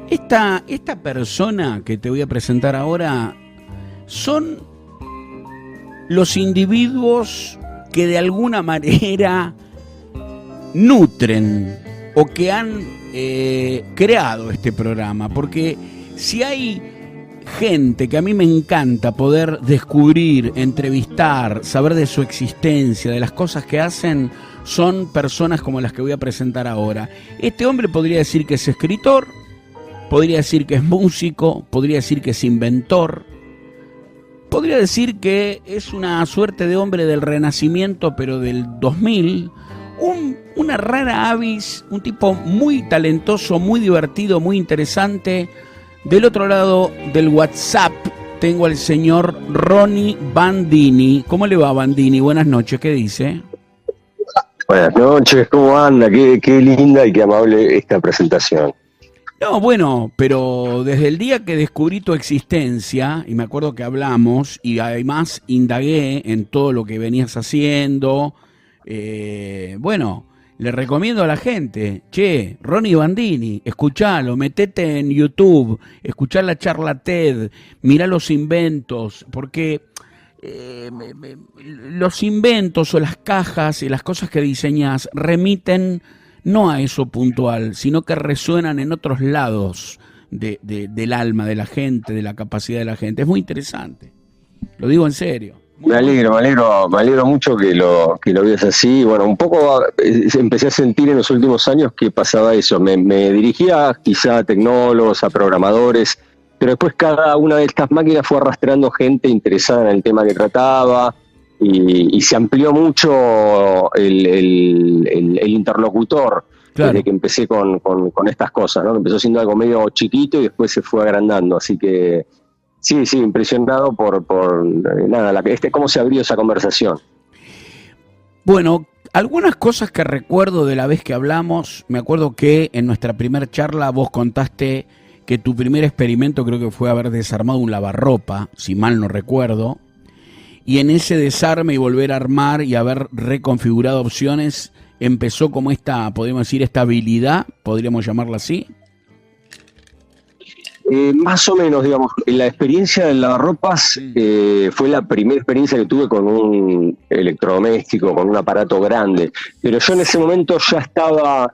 Esta persona que te voy a presentar ahora son los individuos que de alguna manera nutren o que han creado este programa, porque si hay gente que a mí me encanta poder descubrir, entrevistar, saber de su existencia, de las cosas que hacen, son personas como las que voy a presentar ahora. Este hombre podría decir que es escritor, podría decir que es músico, podría decir que es inventor, podría decir que es una suerte de hombre del Renacimiento, pero del 2000, una rara avis, un tipo muy talentoso, muy divertido, muy interesante. Del otro lado del WhatsApp tengo al señor Ronnie Bandini. ¿Cómo le va, Bandini? Buenas noches, ¿qué dice? Buenas noches, ¿cómo anda? Qué linda y qué amable esta presentación. No, bueno, pero desde el día que descubrí tu existencia, y me acuerdo que hablamos, y además indagué en todo lo que venías haciendo, bueno, le recomiendo a la gente, che, Ronnie Bandini, escuchalo, metete en YouTube, escuchá la charla TED, mirá los inventos, porque los inventos o las cajas y las cosas que diseñás remiten no a eso puntual, sino que resuenan en otros lados del alma de la gente, de la capacidad de la gente. Es muy interesante, lo digo en serio. Me alegro mucho que lo veas así. Bueno, un poco empecé a sentir en los últimos años que pasaba eso. Me dirigía quizá a tecnólogos, a programadores, pero después cada una de estas máquinas fue arrastrando gente interesada en el tema que trataba y se amplió mucho el interlocutor. Claro. Desde que empecé con estas cosas, ¿no? Empezó siendo algo medio chiquito y después se fue agrandando, así que sí, impresionado por nada, cómo se abrió esa conversación. Bueno, algunas cosas que recuerdo de la vez que hablamos, me acuerdo que en nuestra primera charla vos contaste que tu primer experimento creo que fue haber desarmado un lavarropa, si mal no recuerdo, y en ese desarme y volver a armar y haber reconfigurado opciones, empezó como podríamos decir, esta habilidad, podríamos llamarla así. Más o menos, digamos, la experiencia del lavarropas fue la primera experiencia que tuve con un electrodoméstico, con un aparato grande, pero yo en ese momento ya estaba,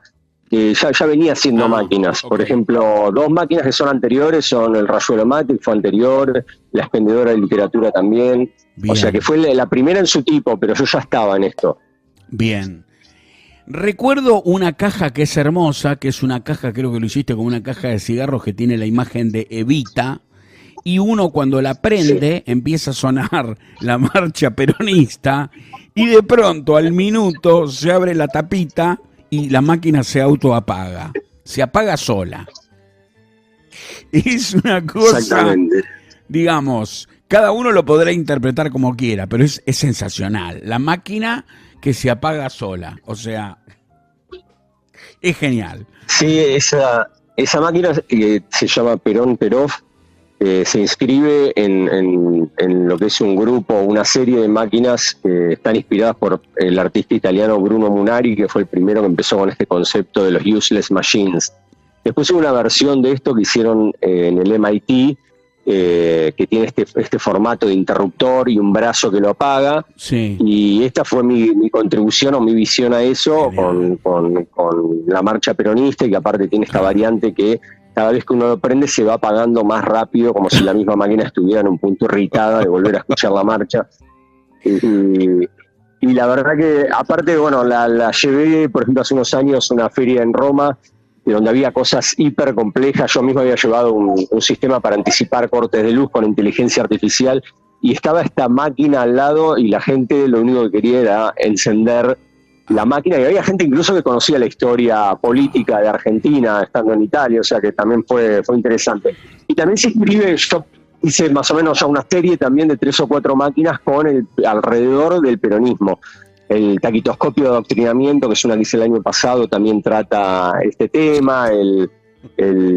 ya venía haciendo máquinas. Okay. Por ejemplo, dos máquinas que son anteriores son el Rayuelo-Matic, fue anterior, la expendedora de literatura también. Bien. O sea que fue la primera en su tipo, pero yo ya estaba en esto. Bien. Recuerdo una caja que es hermosa, que es una caja, creo que lo hiciste como una caja de cigarros que tiene la imagen de Evita, y uno cuando la prende empieza a sonar la marcha peronista y de pronto al minuto se abre la tapita y la máquina se autoapaga, se apaga sola. Es una cosa, digamos, cada uno lo podrá interpretar como quiera, pero es sensacional. La máquina que se apaga sola, o sea, es genial. Sí, esa máquina se llama Perón-Perov, se inscribe en lo que es un grupo, una serie de máquinas que están inspiradas por el artista italiano Bruno Munari, que fue el primero que empezó con este concepto de los useless machines. Después hubo una versión de esto que hicieron en el MIT, que tiene este formato de interruptor y un brazo que lo apaga. Sí. Y esta fue mi contribución o mi visión a eso con la marcha peronista, y que aparte tiene esta variante que cada vez que uno lo prende se va apagando más rápido, como si la misma máquina estuviera en un punto irritada de volver a escuchar la marcha. Y la verdad que aparte, bueno, la llevé, por ejemplo, hace unos años a una feria en Roma, donde había cosas hiper complejas. Yo mismo había llevado un sistema para anticipar cortes de luz con inteligencia artificial, y estaba esta máquina al lado y la gente lo único que quería era encender la máquina, y había gente incluso que conocía la historia política de Argentina estando en Italia, o sea que también fue interesante. Y también se inscribe, yo hice más o menos ya una serie también de 3 o 4 máquinas con alrededor del peronismo. El taquitoscopio de adoctrinamiento, que es una que hice el año pasado, también trata este tema. El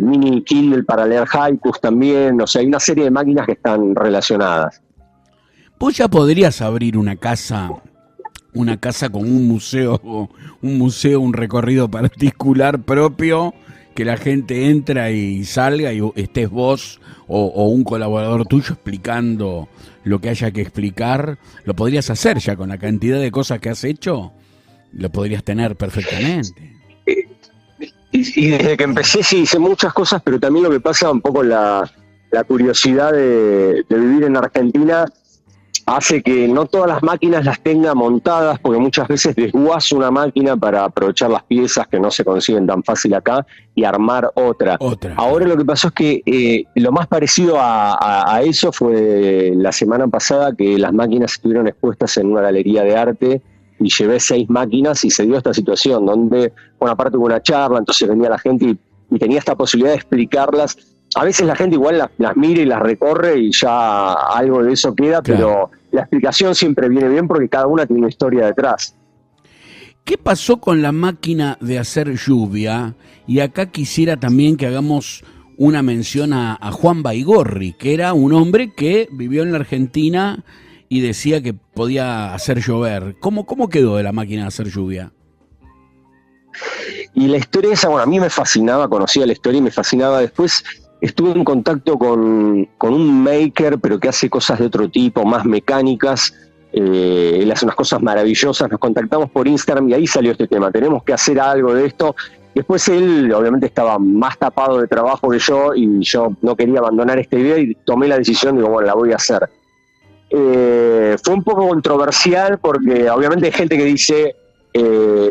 mini Kindle para leer haikus también. O sea, hay una serie de máquinas que están relacionadas. Vos ya podrías abrir una casa con un museo, un recorrido particular propio, que la gente entra y salga y estés vos o un colaborador tuyo explicando lo que haya que explicar. Lo podrías hacer ya con la cantidad de cosas que has hecho, lo podrías tener perfectamente. Y desde que empecé sí hice muchas cosas, pero también lo que pasa un poco la curiosidad de vivir en Argentina hace que no todas las máquinas las tenga montadas, porque muchas veces desguazo una máquina para aprovechar las piezas que no se consiguen tan fácil acá y armar otra. Ahora lo que pasó es que lo más parecido a eso fue la semana pasada, que las máquinas estuvieron expuestas en una galería de arte y llevé 6 máquinas y se dio esta situación donde, bueno, aparte hubo una charla, entonces venía la gente y tenía esta posibilidad de explicarlas. A veces la gente igual las mira y las recorre y ya algo de eso queda, claro. Pero la explicación siempre viene bien porque cada una tiene una historia detrás. ¿Qué pasó con la máquina de hacer lluvia? Y acá quisiera también que hagamos una mención a Juan Baigorri, que era un hombre que vivió en la Argentina y decía que podía hacer llover. ¿Cómo quedó de la máquina de hacer lluvia? Y la historia esa, bueno, a mí me fascinaba, conocía la historia y me fascinaba. Después estuve en contacto con un maker, pero que hace cosas de otro tipo, más mecánicas. Él hace unas cosas maravillosas. Nos contactamos por Instagram y ahí salió este tema. Tenemos que hacer algo de esto. Después él, obviamente, estaba más tapado de trabajo que yo y yo no quería abandonar esta idea y tomé la decisión, digo, bueno, la voy a hacer. Fue un poco controversial porque obviamente hay gente que dice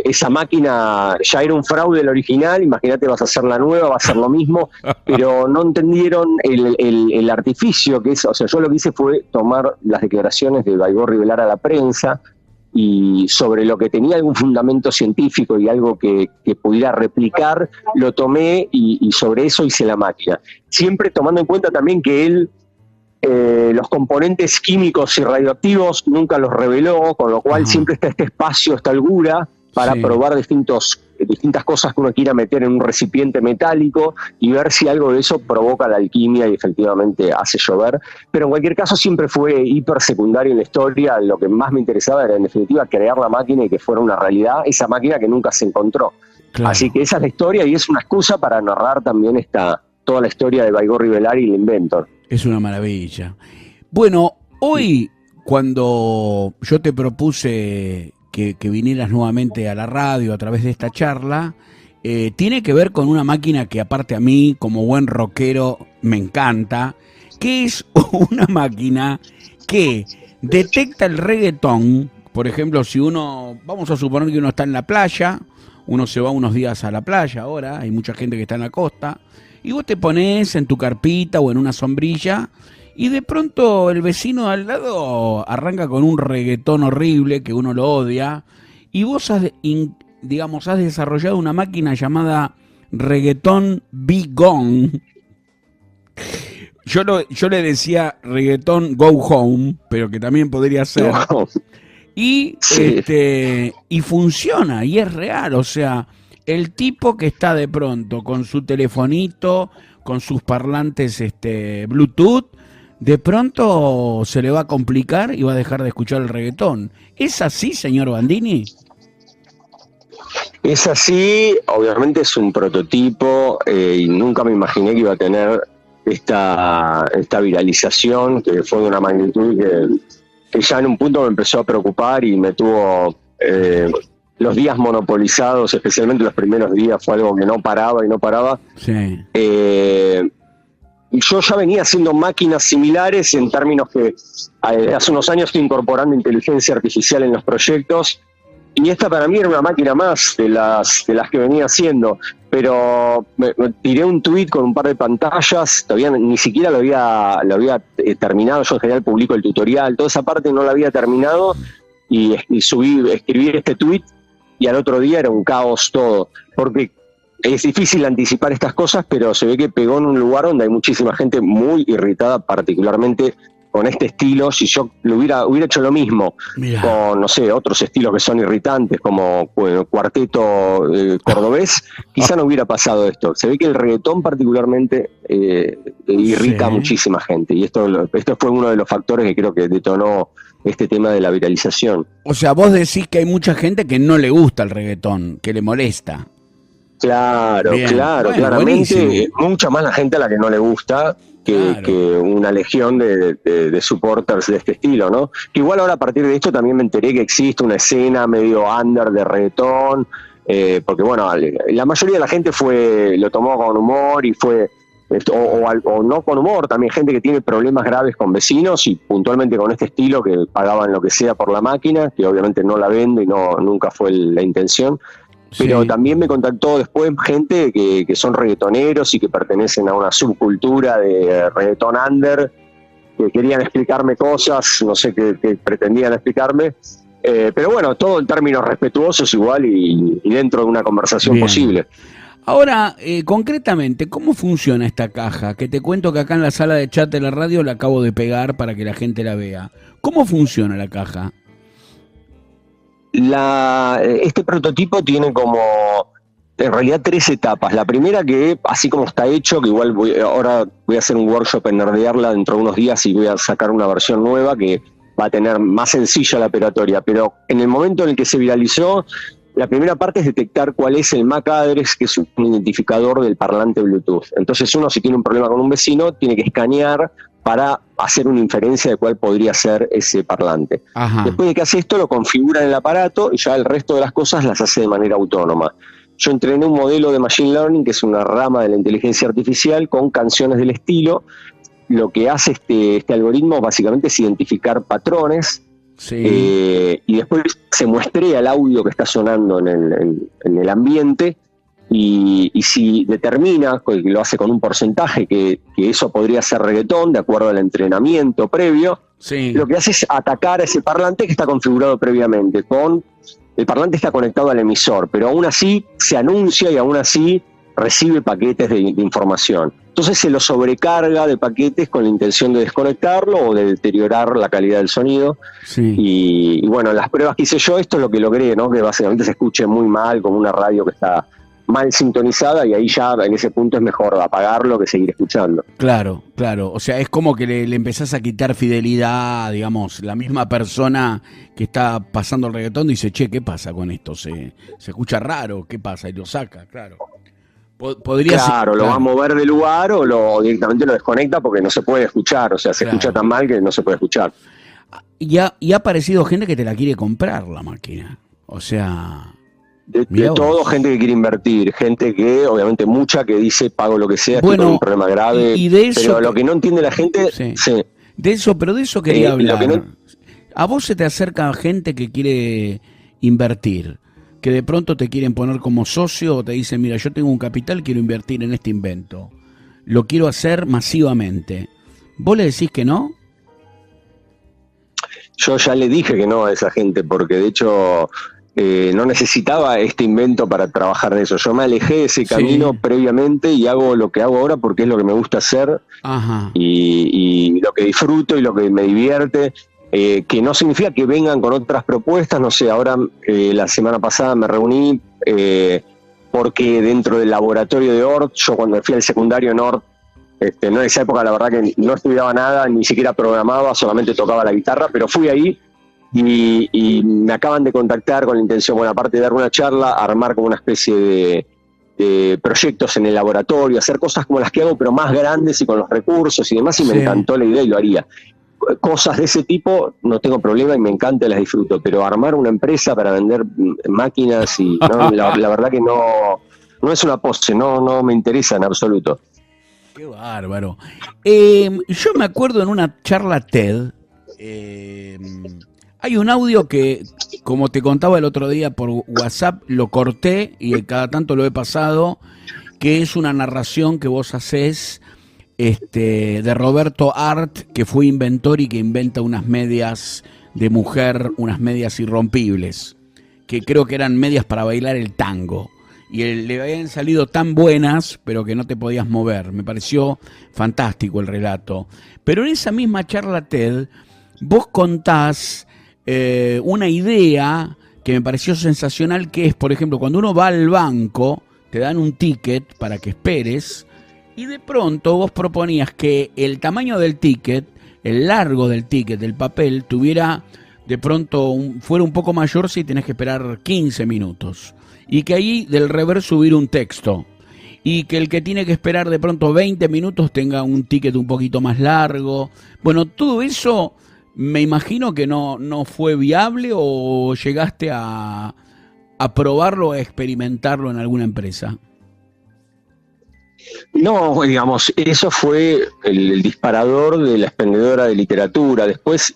esa máquina ya era un fraude el original, imagínate, vas a hacer la nueva, va a ser lo mismo, pero no entendieron el artificio que es. O sea, yo lo que hice fue tomar las declaraciones de Baigorri Velar a la prensa y sobre lo que tenía algún fundamento científico y algo que pudiera replicar, lo tomé y sobre eso hice la máquina. Siempre tomando en cuenta también que él los componentes químicos y radioactivos nunca los reveló, con lo cual siempre está este espacio, esta holgura para probar distintas cosas que uno quiera meter en un recipiente metálico y ver si algo de eso provoca la alquimia y efectivamente hace llover. Pero en cualquier caso siempre fue hiper secundario en la historia. Lo que más me interesaba era en definitiva crear la máquina y que fuera una realidad, esa máquina que nunca se encontró. Claro. Así que esa es la historia y es una excusa para narrar también toda la historia de Baigorri Velar y el inventor. Es una maravilla. Bueno, hoy cuando yo te propuse que vinieras nuevamente a la radio a través de esta charla, tiene que ver con una máquina que aparte a mí, como buen rockero, me encanta, que es una máquina que detecta el reggaetón. Por ejemplo, si uno, vamos a suponer que uno está en la playa, uno se va unos días a la playa ahora, hay mucha gente que está en la costa, y vos te pones en tu carpita o en una sombrilla y de pronto el vecino al lado arranca con un reggaetón horrible que uno lo odia y vos has desarrollado una máquina llamada Reggaetón Be Gone. Yo le decía Reggaetón Go Home, pero que también podría ser. Wow. Y, y funciona y es real, o sea... El tipo que está de pronto con su telefonito, con sus parlantes Bluetooth, de pronto se le va a complicar y va a dejar de escuchar el reggaetón. ¿Es así, señor Bandini? Es así, obviamente es un prototipo y nunca me imaginé que iba a tener esta viralización, que fue de una magnitud que ya en un punto me empezó a preocupar y me tuvo... los días monopolizados, especialmente los primeros días, fue algo que no paraba. Sí. Yo ya venía haciendo máquinas similares en términos que hace unos años estoy incorporando inteligencia artificial en los proyectos y esta para mí era una máquina más de las que venía haciendo, pero me tiré un tweet con un par de pantallas, todavía ni siquiera lo había terminado. Yo en general publico el tutorial, toda esa parte no la había terminado y escribí este tweet. Y al otro día era un caos todo, porque es difícil anticipar estas cosas, pero se ve que pegó en un lugar donde hay muchísima gente muy irritada, particularmente con este estilo. Si yo hubiera hecho lo mismo con, no sé, otros estilos que son irritantes, como cuarteto cordobés, quizá no hubiera pasado esto. Se ve que el reggaetón particularmente irrita a muchísima gente, y esto fue uno de los factores que creo que detonó este tema de la viralización. O sea, vos decís que hay mucha gente que no le gusta el reggaetón, que le molesta. Claro, Bien. claro, Bueno, claramente, buenísimo. mucha más la gente a la que no le gusta Claro. que una legión de supporters de este estilo, ¿no? Que igual ahora a partir de esto también me enteré que existe una escena medio under de reggaetón, porque bueno, la mayoría de la gente lo tomó con humor y fue, o no con humor, también gente que tiene problemas graves con vecinos y puntualmente con este estilo que pagaban lo que sea por la máquina, que obviamente no la vendo y nunca fue la intención. Pero Sí. también me contactó después gente que son reggaetoneros y que pertenecen a una subcultura de reggaeton under, que querían explicarme cosas, no sé qué pretendían explicarme, pero bueno, todo en términos respetuosos igual y dentro de una conversación Bien. posible. Ahora, concretamente, ¿cómo funciona esta caja? Que te cuento que acá en la sala de chat de la radio la acabo de pegar para que la gente la vea. ¿Cómo funciona la caja? Este prototipo tiene como, en realidad, 3 etapas. La primera que, así como está hecho, que igual ahora voy a hacer un workshop en Nerdearla dentro de unos días y voy a sacar una versión nueva que va a tener más sencilla la operatoria, pero en el momento en el que se viralizó, la primera parte es detectar cuál es el MAC address, que es un identificador del parlante Bluetooth. Entonces uno, si tiene un problema con un vecino, tiene que escanear para hacer una inferencia de cuál podría ser ese parlante. Ajá. Después de que hace esto, lo configura en el aparato y ya el resto de las cosas las hace de manera autónoma. Yo entrené un modelo de Machine Learning, que es una rama de la inteligencia artificial, con canciones del estilo. Lo que hace este algoritmo básicamente es identificar patrones, Sí. y después se muestrea el audio que está sonando en el ambiente y si determina, que lo hace con un porcentaje, que eso podría ser reggaetón de acuerdo al entrenamiento previo, Sí. lo que hace es atacar a ese parlante que está configurado previamente. El parlante está conectado al emisor, pero aún así se anuncia y aún así recibe paquetes de información. Entonces se lo sobrecarga de paquetes con la intención de desconectarlo o de deteriorar la calidad del sonido. Sí. Y bueno, las pruebas que hice yo, esto es lo que logré, ¿no? Que básicamente se escuche muy mal, como una radio que está mal sintonizada, y ahí ya en ese punto es mejor apagarlo que seguir escuchando. Claro, claro. O sea, es como que le empezás a quitar fidelidad, digamos. La misma persona que está pasando el reggaetón dice, che, ¿qué pasa con esto? Se escucha raro, ¿qué pasa? Y lo saca, claro. Podría ser, Claro, lo va a claro, mover de lugar o directamente lo desconecta porque no se puede escuchar, o sea, se escucha claro. tan mal que no se puede escuchar. Y ha aparecido gente que te la quiere comprar la máquina. O sea, De mirá todo, vos. gente que quiere invertir, gente que, obviamente mucha, que dice pago lo que sea, estoy con un Bueno, problema grave, y de eso pero lo que... que no entiende la gente, Sí. sí, Pero de eso quería lo que no. hablar. A vos se te acerca gente que quiere invertir, que de pronto te quieren poner como socio o te dicen, mira, yo tengo un capital, quiero invertir en este invento. Lo quiero hacer masivamente. ¿Vos le decís que no? Yo ya le dije que no a esa gente, porque de hecho no necesitaba este invento para trabajar de eso. Yo me alejé de ese camino Sí. previamente y hago lo que hago ahora porque es lo que me gusta hacer Ajá. y lo que disfruto y lo que me divierte. Que no significa que vengan con otras propuestas, no sé, ahora la semana pasada me reuní porque dentro del laboratorio de ORT, yo cuando fui al secundario en ORT, no en esa época la verdad que no estudiaba nada, ni siquiera programaba, solamente tocaba la guitarra, pero fui ahí y me acaban de contactar con la intención, bueno, aparte de dar una charla, armar como una especie de proyectos en el laboratorio, hacer cosas como las que hago, pero más grandes y con los recursos y demás, y me Sí. encantó la idea y lo haría. Cosas de ese tipo no tengo problema y me encanta y las disfruto, pero armar una empresa para vender máquinas y no, la verdad que no es una pose, no me interesa en absoluto. Qué bárbaro. Yo me acuerdo en una charla TED, eh, hay un audio que, como te contaba el otro día por WhatsApp, lo corté y cada tanto lo he pasado, que es una narración que vos hacés de Roberto Art, que fue inventor y que inventa unas medias de mujer, unas medias irrompibles, que creo que eran medias para bailar el tango. Y le habían salido tan buenas, pero que no te podías mover. Me pareció fantástico el relato. Pero en esa misma charla TED, vos contás una idea que me pareció sensacional, que es, por ejemplo, cuando uno va al banco, te dan un ticket para que esperes, y de pronto vos proponías que el tamaño del ticket, el largo del ticket, del papel, tuviera de pronto fuera un poco mayor si tenés que esperar 15 minutos. Y que ahí del rever subir un texto. Y que el que tiene que esperar de pronto 20 minutos tenga un ticket un poquito más largo. Bueno, todo eso me imagino que no fue viable o llegaste a probarlo, a experimentarlo en alguna empresa. No, digamos, eso fue el disparador de la expendedora de literatura. Después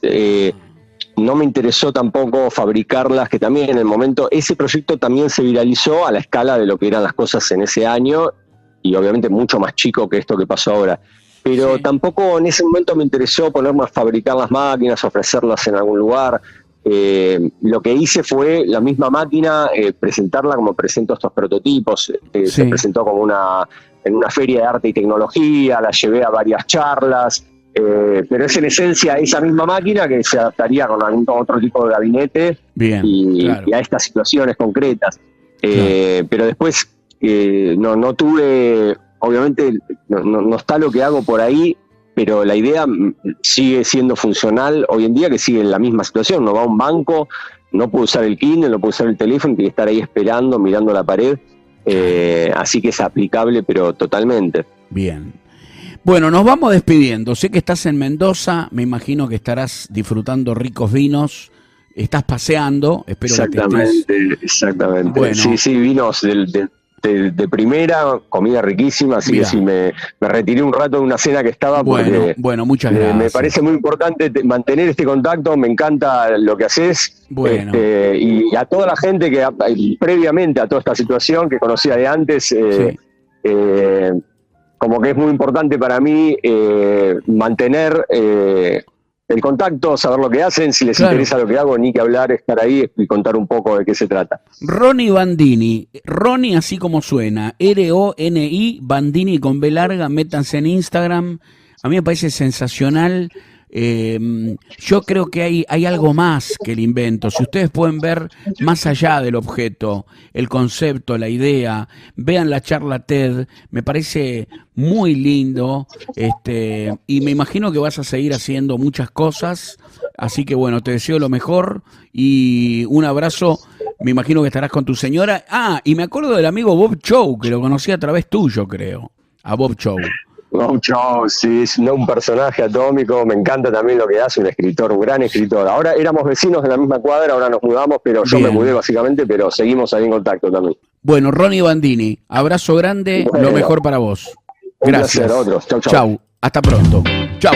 no me interesó tampoco fabricarlas, que también en el momento, ese proyecto también se viralizó a la escala de lo que eran las cosas en ese año, y obviamente mucho más chico que esto que pasó ahora. Pero sí, tampoco en ese momento me interesó ponerme a fabricar las máquinas, ofrecerlas en algún lugar. Lo que hice fue la misma máquina, presentarla como presento estos prototipos. Sí. Se presentó como en una feria de arte y tecnología, la llevé a varias charlas, pero es en esencia esa misma máquina que se adaptaría con algún otro tipo de gabinete. Bien, claro. Y a estas situaciones concretas. Claro. Pero después no tuve, obviamente no está lo que hago por ahí, pero la idea sigue siendo funcional hoy en día, que sigue en la misma situación. No va a un banco, no puede usar el Kindle, no puede usar el teléfono, tiene que estar ahí esperando, mirando la pared. Así que es aplicable, pero totalmente. Bien. Bueno, nos vamos despidiendo. Sé que estás en Mendoza, me imagino que estarás disfrutando ricos vinos, estás paseando, espero exactamente, que estés... Exactamente. Bueno. Sí, vinos de primera, comida riquísima, así que sí, me retiré un rato de una cena que estaba porque bueno, muchas gracias. Me parece muy importante mantener este contacto, me encanta lo que haces. Bueno. Y a toda la gente que previamente a toda esta situación que conocía de antes, como que es muy importante para mí mantener el contacto, saber lo que hacen, si les interesa lo que hago, ni que hablar, estar ahí y contar un poco de qué se trata. Ronnie Bandini, Ronnie así como suena, R-O-N-I, Bandini con B larga, métanse en Instagram, a mí me parece sensacional. Yo creo que hay algo más que el invento. Si ustedes pueden ver más allá del objeto, el concepto, la idea, vean la charla TED, me parece muy lindo, y me imagino que vas a seguir haciendo muchas cosas, así que bueno, te deseo lo mejor y un abrazo. Me imagino que estarás con tu señora. Y me acuerdo del amigo Bob Chow, que lo conocí a través tuyo, creo, a Bob Chow. Bob Chow, sí, es un personaje atómico, me encanta también lo que hace, un escritor, un gran escritor. Ahora éramos vecinos de la misma cuadra, ahora nos mudamos, pero yo me mudé básicamente, pero seguimos ahí en contacto también. Bueno, Ronnie Bandini, abrazo grande, lo mejor para vos. Gracias. Un placer, otros. Chau. Chau, hasta pronto. Chau.